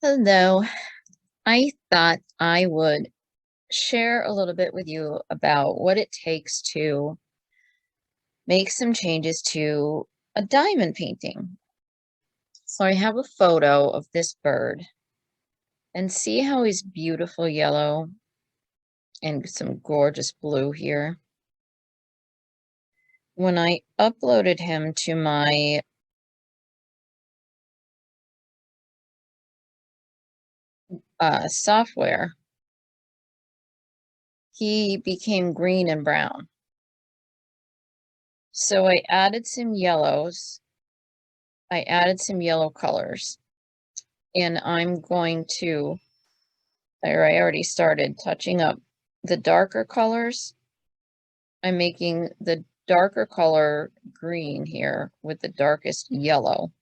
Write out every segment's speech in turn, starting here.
Hello. I thought I would share a little bit with you about what it takes to make some changes to a diamond painting. So I have a photo of this bird and see how he's beautiful yellow and some gorgeous blue here. When I uploaded him to my software, he became green and brown. So I added some yellows. I added some yellow colors. And I'm going to, or I already started touching up the darker colors. I'm making the darker color green here with the darkest yellow.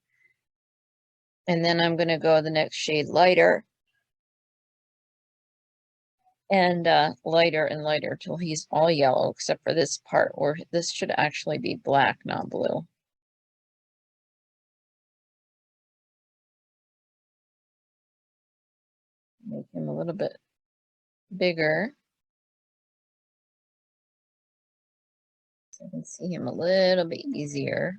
And then I'm going to go the next shade lighter and lighter and lighter till he's all yellow, except for this part where this should actually be black, not blue. Make him a little bit bigger so I can see him a little bit easier.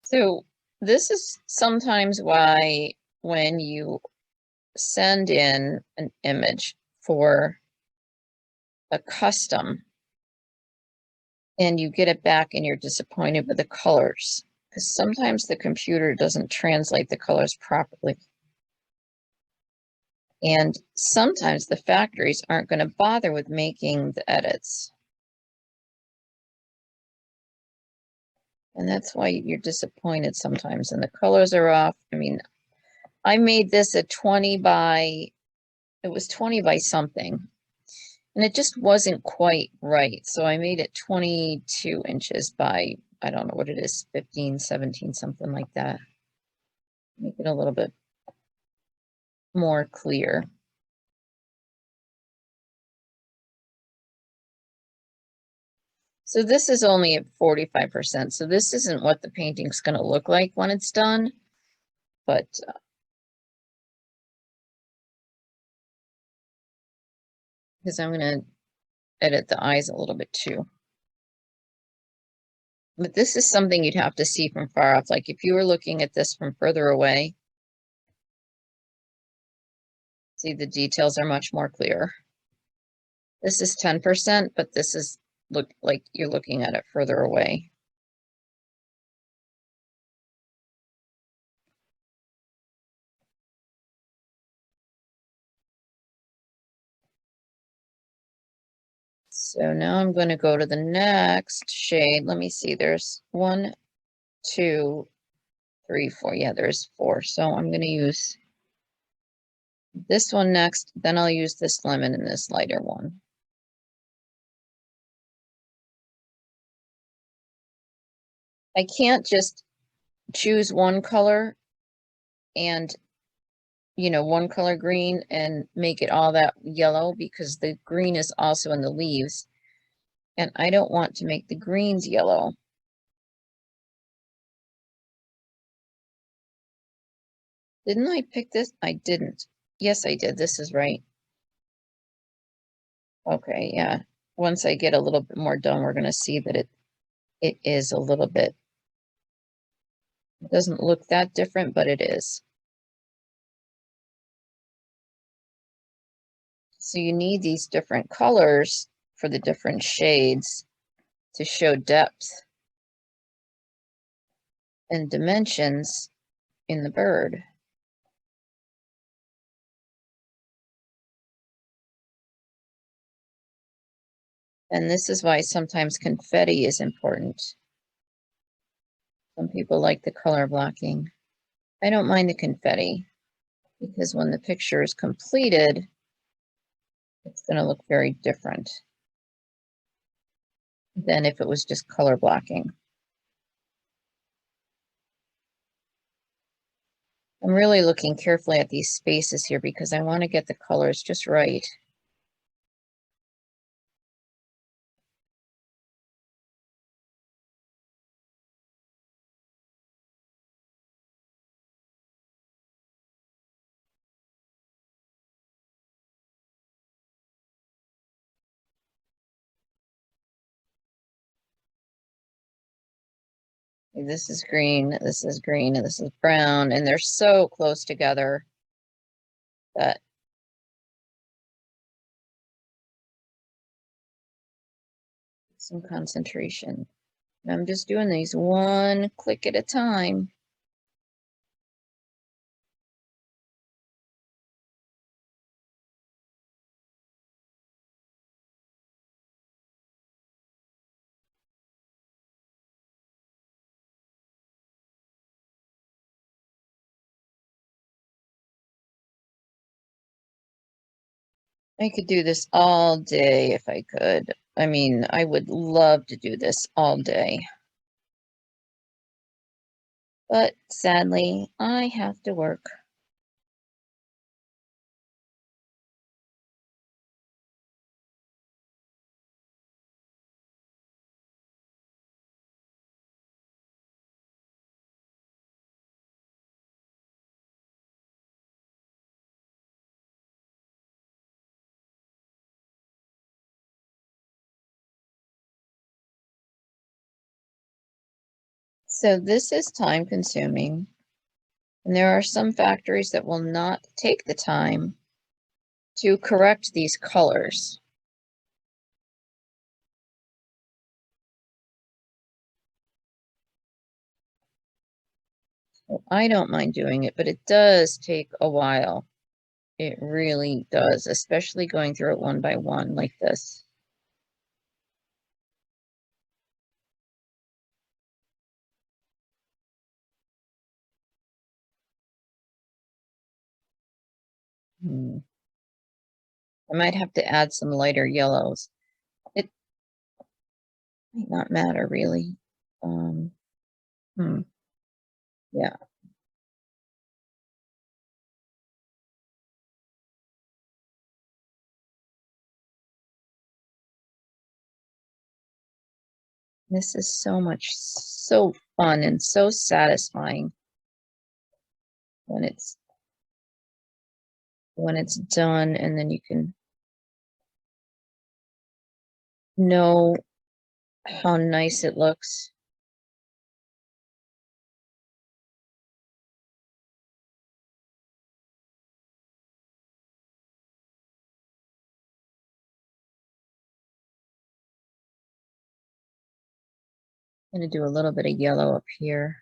So this is sometimes why when you send in an image for a custom and you get it back and you're disappointed with the colors, because sometimes the computer doesn't translate the colors properly. And sometimes the factories aren't going to bother with making the edits. And that's why you're disappointed sometimes. And the colors are off. I mean, I made this a 20 by, it was 20 by something. And it just wasn't quite right. So I made it 22 inches by, I don't know what it is, 15, 17, something like that. Make it a little bit more clear. So this is only at 45%. So this isn't what the painting's going to look like when it's done. But because I'm going to edit the eyes a little bit too. But this is something you'd have to see from far off. Like if you were looking at this from further away, see the details are much more clear. This is 10%, but this is look like you're looking at it further away. So now I'm going to go to the next shade. Let me see. There's 1, 2, 3, 4. Yeah, there's 4. So I'm going to use this one next. Then I'll use this lemon and this lighter one. I can't just choose one color and, one color green and make it all that yellow because the green is also in the leaves. And I don't want to make the greens yellow. Didn't I pick this? I didn't. Yes, I did. This is right. Okay, yeah. Once I get a little bit more done, we're going to see that it is a little bit, it doesn't look that different, but it is. So you need these different colors for the different shades to show depth and dimensions in the bird. And this is why sometimes confetti is important. Some people like the color blocking. I don't mind the confetti because when the picture is completed, it's going to look very different than if it was just color blocking. I'm really looking carefully at these spaces here because I want to get the colors just right. This is green, and this is brown, and they're so close together that some concentration. I'm just doing these one click at a time. I could do this all day if I could. I mean, I would love to do this all day. But sadly, I have to work. So this is time consuming. And there are some factories that will not take the time to correct these colors. So I don't mind doing it, but it does take a while. It really does, especially going through it one by one like this. I might have to add some lighter yellows. It might not matter really. Um, hmm, yeah. This is so fun and so satisfying when it's done, and then you can know how nice it looks. I'm gonna do a little bit of yellow up here.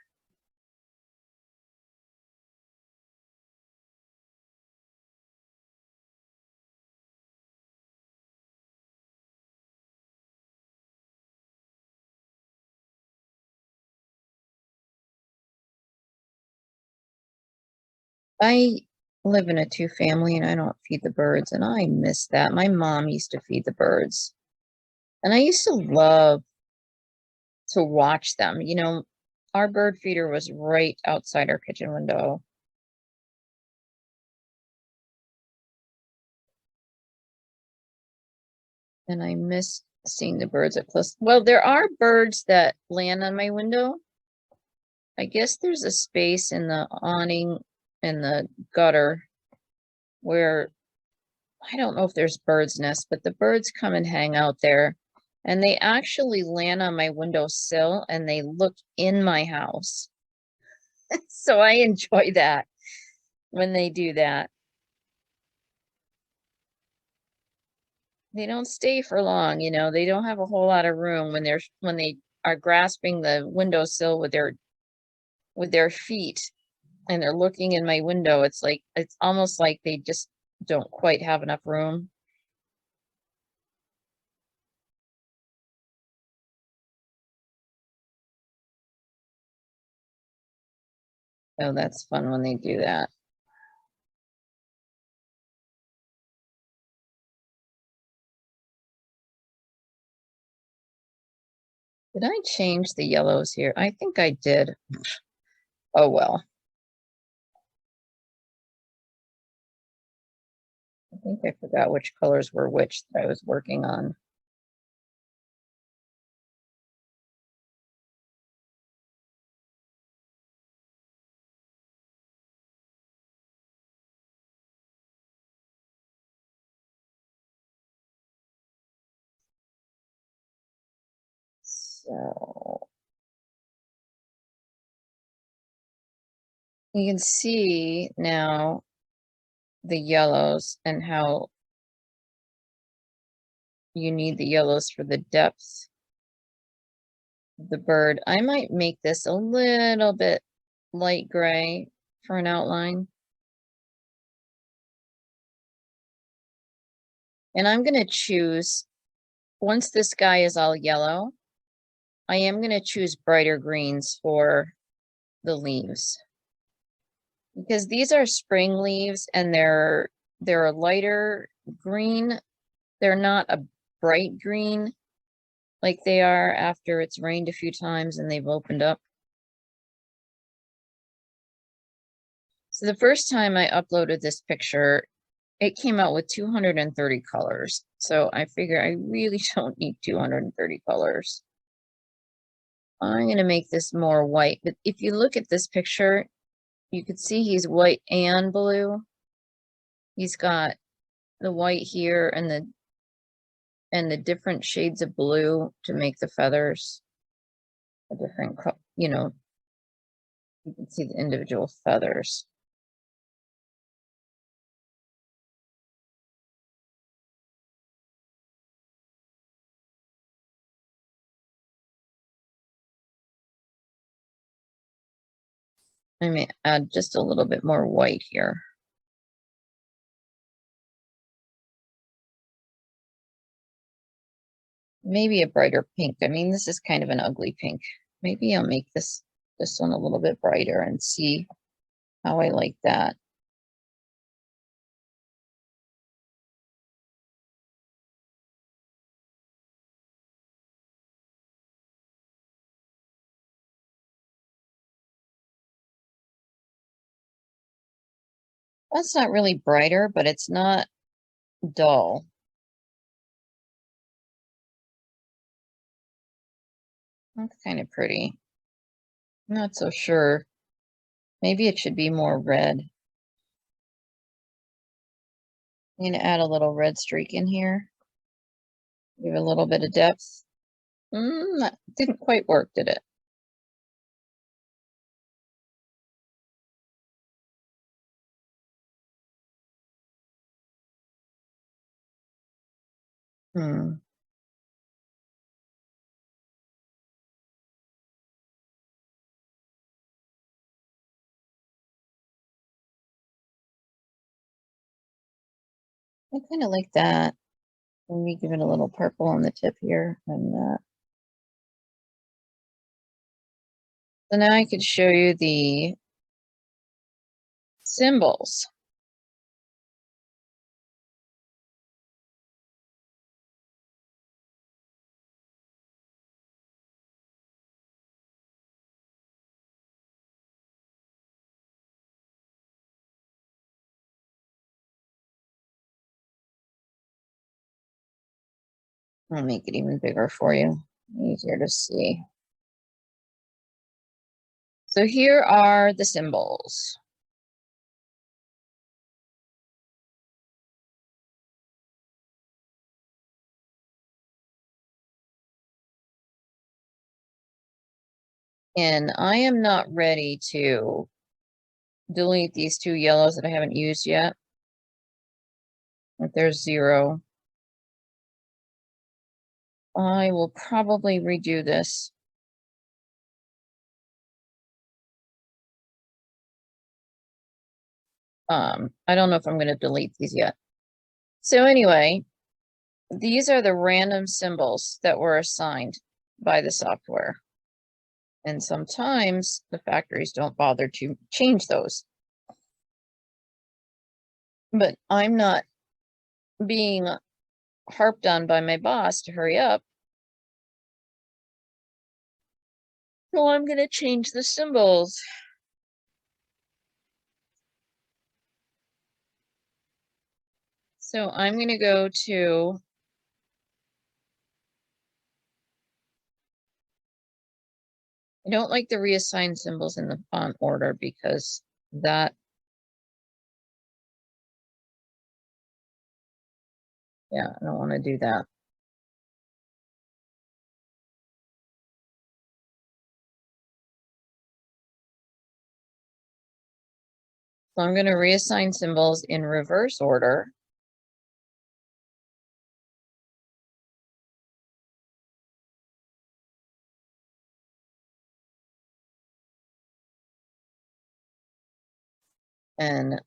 I live in a two-family and I don't feed the birds, and I miss that. My mom used to feed the birds, and I used to love to watch them. You know, our bird feeder was right outside our kitchen window. And I miss seeing the birds up close. Well, there are birds that land on my window. I guess there's a space in the awning and the gutter where I don't know if there's birds' nests, but the birds come and hang out there. And they actually land on my windowsill and they look in my house. So I enjoy that when they do that. They don't stay for long, you know, they don't have a whole lot of room when they are grasping the windowsill with their feet and they're looking in my window. It's almost like they just don't quite have enough room. So that's fun when they do that. Did I change the yellows here? I think I did. Oh, well. I think I forgot which colors were which that I was working on. So You can see now the yellows and how you need the yellows for the depth of the bird. I might make this a little bit light gray for an outline. And I'm going to choose, once this guy is all yellow, I am going to choose brighter greens for the leaves. Because these are spring leaves and they're a lighter green. They're not a bright green like they are after it's rained a few times and they've opened up. So the first time I uploaded this picture, it came out with 230 colors. So I figure I really don't need 230 colors. I'm going to make this more white, but if you look at this picture, you could see he's white and blue. He's got the white here and the different shades of blue to make the feathers a different, you know, you can see the individual feathers. I may add just a little bit more white here. Maybe a brighter pink. I mean, this is kind of an ugly pink. Maybe I'll make this one a little bit brighter and see how I like that. That's not really brighter, but it's not dull. That's kind of pretty. I'm not so sure. Maybe it should be more red. I'm going to add a little red streak in here. Give a little bit of depth. That didn't quite work, did it? Hmm. I kind of like that. Let me give it a little purple on the tip here. And so now I could show you the symbols. I'll make it even bigger for you. Easier to see. So here are the symbols. And I am not ready to delete these two yellows that I haven't used yet. If there's 0. I will probably redo this. I don't know if I'm going to delete these yet. So anyway, these are the random symbols that were assigned by the software. And sometimes the factories don't bother to change those. But I'm not being harped on by my boss to hurry up. So I'm going to change the symbols. So I'm going to go to I don't like the reassigned symbols in the font order because that, yeah, I don't want to do that. So I'm going to reassign symbols in reverse order. And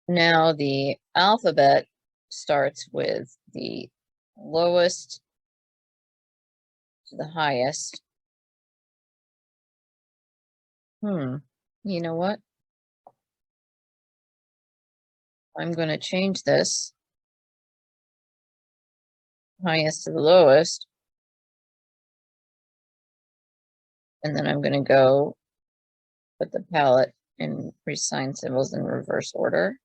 now the alphabet starts with the lowest to the highest. You know what? I'm going to change this highest to the lowest. And then I'm going to go put the palette and reassign symbols in reverse order.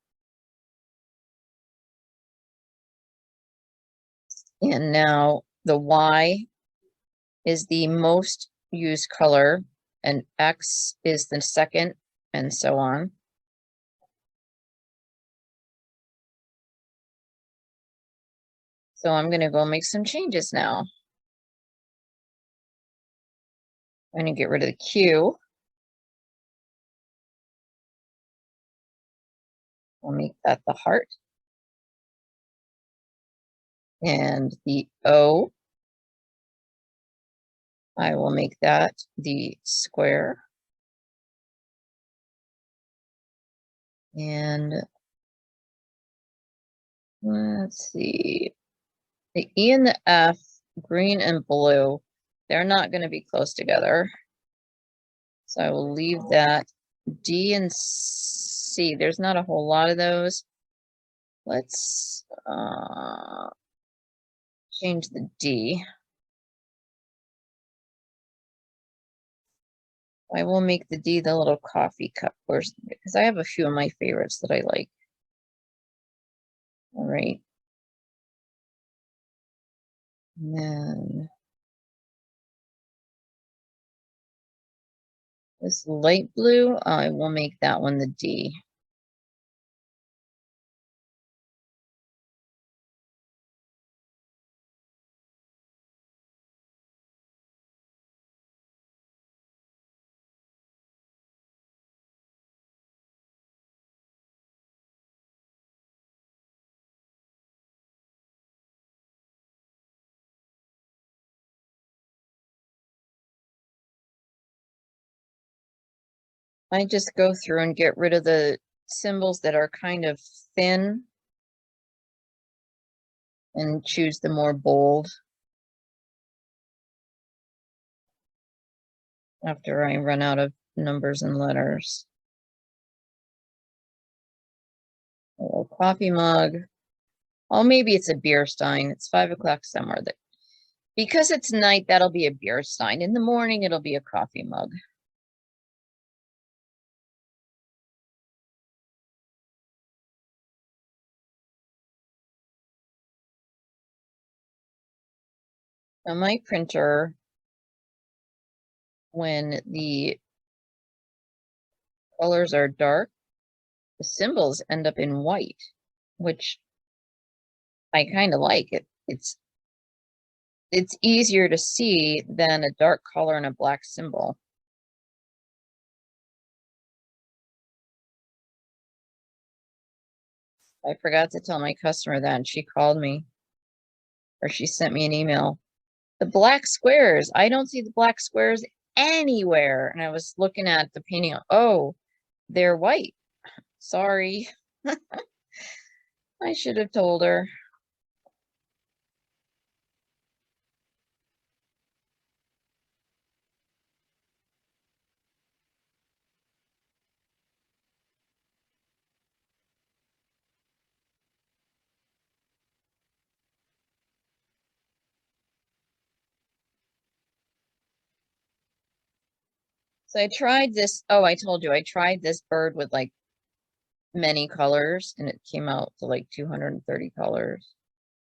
And now the Y is the most used color, and X is the second, and so on. So I'm going to go make some changes now. I'm going to get rid of the Q. We'll make that the heart. And the O, I will make that the square. And let's see, the E and the F, green and blue, they're not going to be close together. So I will leave that. D and C, there's not a whole lot of those. Let's change the D. I will make the D the little coffee cup, because I have a few of my favorites that I like. All right. And then this light blue, I will make that one the D. I just go through and get rid of the symbols that are kind of thin and choose the more bold after I run out of numbers and letters. A little coffee mug. Oh, maybe it's a beer stein. It's 5 o'clock somewhere. Because it's night, that'll be a beer stein. In the morning, it'll be a coffee mug. Now my printer, when the colors are dark, the symbols end up in white, which I kind of like. It's easier to see than a dark color and a black symbol. I forgot to tell my customer that, and she called me, or she sent me an email. The black squares, I don't see the black squares anywhere. And I was looking at the painting. Oh, they're white. Sorry. I should have told her. So I tried this. Oh, I told you I tried this bird with like many colors, and it came out to like 230 colors,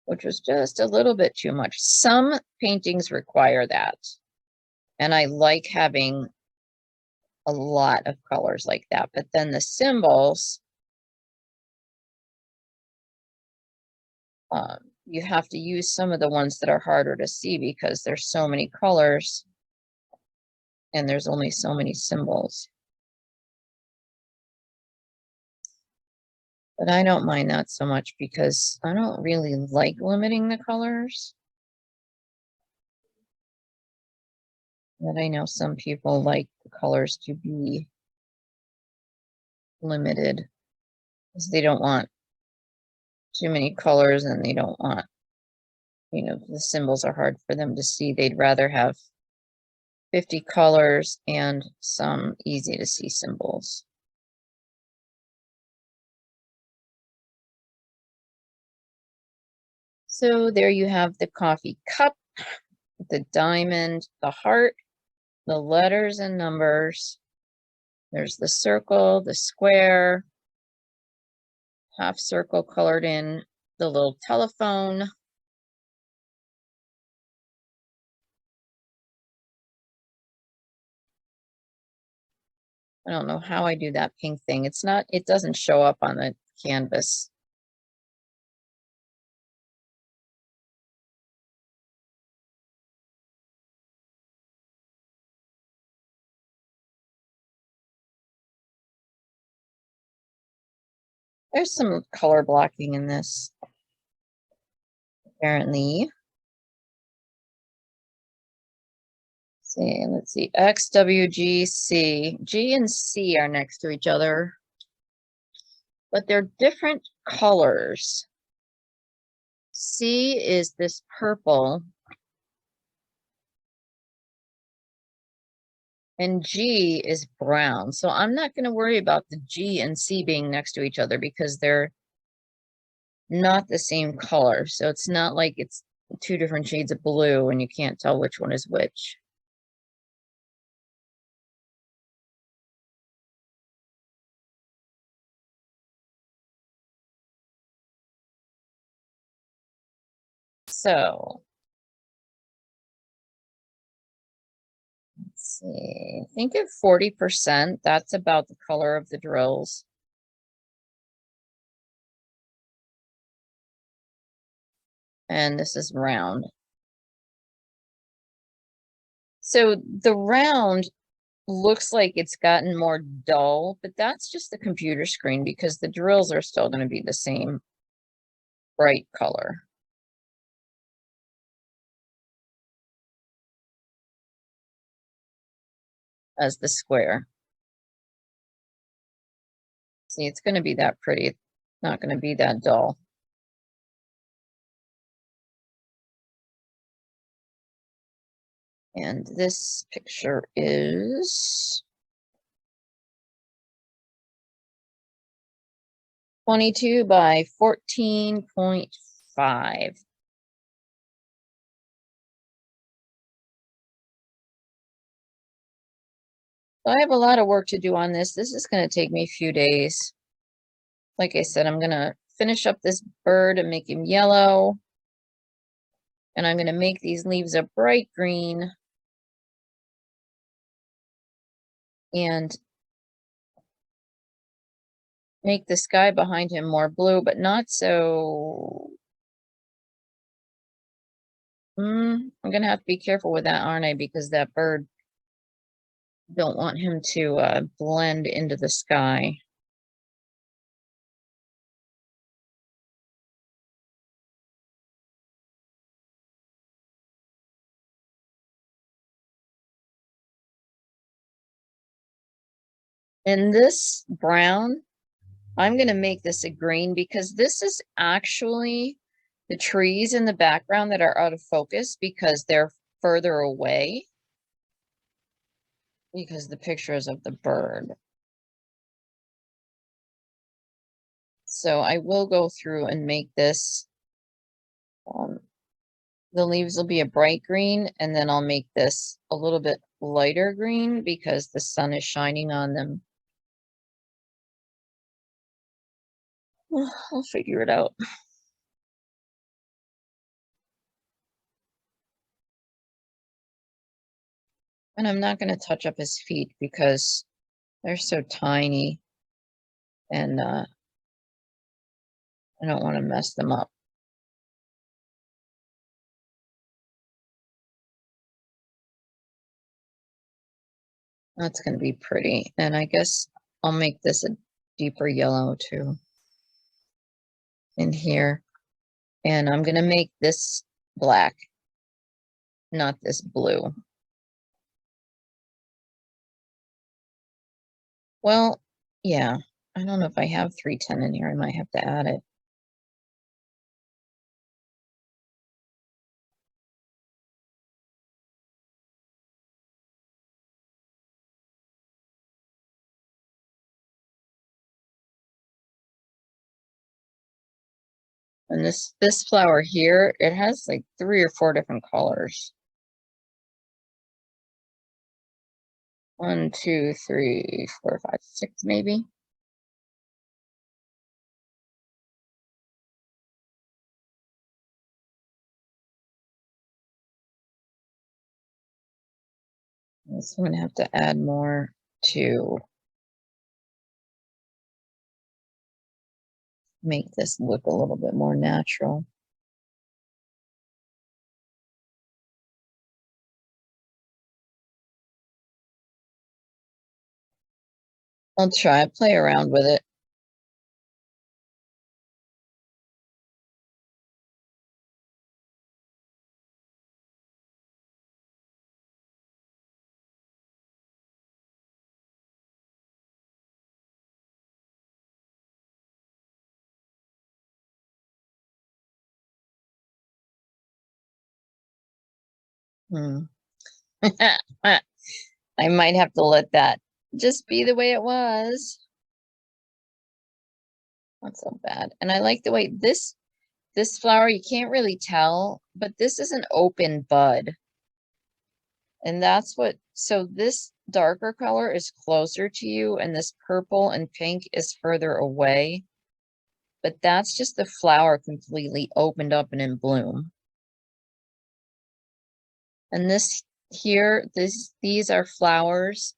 which was just a little bit too much. Some paintings require that. And I like having a lot of colors like that. But then the symbols, you have to use some of the ones that are harder to see because there's so many colors and there's only so many symbols. But I don't mind that so much because I don't really like limiting the colors. But I know some people like the colors to be limited because they don't want too many colors and they don't want, the symbols are hard for them to see. They'd rather have 50 colors and some easy to see symbols. So there you have the coffee cup, the diamond, the heart, the letters and numbers. There's the circle, the square, half circle colored in, the little telephone. I don't know how I do that pink thing. It doesn't show up on the canvas. There's some color blocking in this, apparently. Let's see, X, W, G, C. G and C are next to each other, but they're different colors. C is this purple, and G is brown. So I'm not going to worry about the G and C being next to each other because they're not the same color. So it's not like it's two different shades of blue and you can't tell which one is which. So let's see, I think at 40%, that's about the color of the drills. And this is round. So the round looks like it's gotten more dull, but that's just the computer screen because the drills are still going to be the same bright color as the square. See, it's going to be that pretty. It's not going to be that dull. And this picture is 22 by 14.5. So I have a lot of work to do on this. This is going to take me a few days. Like I said, I'm going to finish up this bird and make him yellow. And I'm going to make these leaves a bright green. And make the sky behind him more blue, but not so. I'm going to have to be careful with that, aren't I? Because that bird, don't want him to blend into the sky. And this brown, I'm going to make this a green because this is actually the trees in the background that are out of focus because they're further away because the picture is of the bird. So I will go through and make this, the leaves will be a bright green, and then I'll make this a little bit lighter green because the sun is shining on them. I'll figure it out. And I'm not going to touch up his feet because they're so tiny and I don't want to mess them up. That's going to be pretty. And I guess I'll make this a deeper yellow too. in here. And I'm gonna make this black, not this blue. Well, yeah, I don't know if I have 310 in here. I might have to add it. And this flower here, it has like 3 or 4 different colors. 1, 2, 3, 4, 5, 6, maybe. So I'm gonna have to add more to make this look a little bit more natural. I'll try, play around with it. Hmm. I might have to let that just be the way it was. Not so bad. And I like the way this flower, you can't really tell, but this is an open bud. And that's what, so this darker color is closer to you and this purple and pink is further away. But that's just the flower completely opened up and in bloom. And this here, these are flowers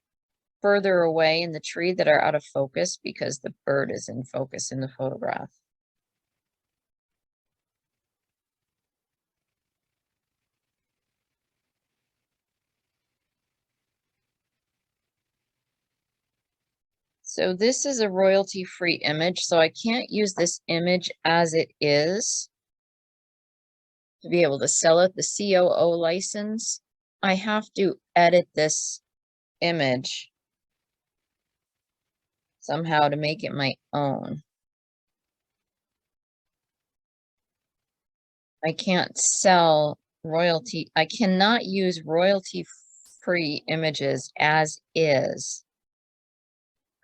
further away in the tree that are out of focus because the bird is in focus in the photograph. So this is a royalty-free image, so I can't use this image as it is to be able to sell it, the COO license. I have to edit this image somehow to make it my own. I can't sell royalty. I cannot use royalty-free images as is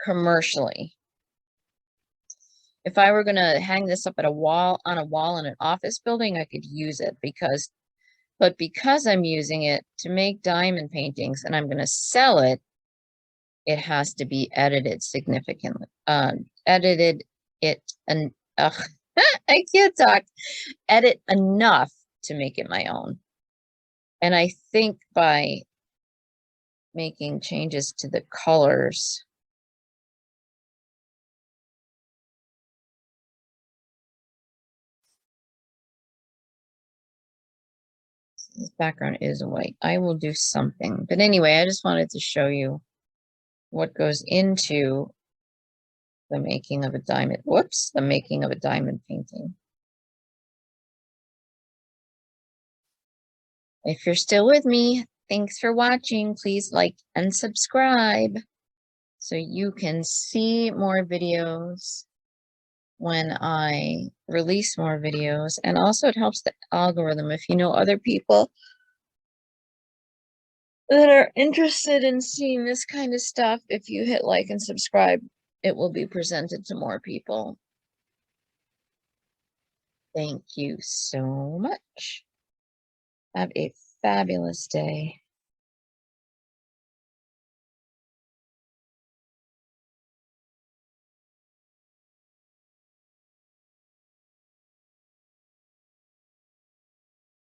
commercially. If I were going to hang this up at a wall, on a wall in an office building, I could use it but because I'm using it to make diamond paintings and I'm going to sell it, it has to be edited significantly. Edited it and I can't talk. Edit enough to make it my own. And I think by making changes to the colors, this background is white. I will do something. But anyway, I just wanted to show you what goes into the making of a diamond. Whoops, the making of a diamond painting. If you're still with me, thanks for watching. Please like and subscribe so you can see more videos when I release more videos. And also it helps the algorithm if you know other people that are interested in seeing this kind of stuff. If you hit like and subscribe, it will be presented to more people. Thank you so much. Have a fabulous day.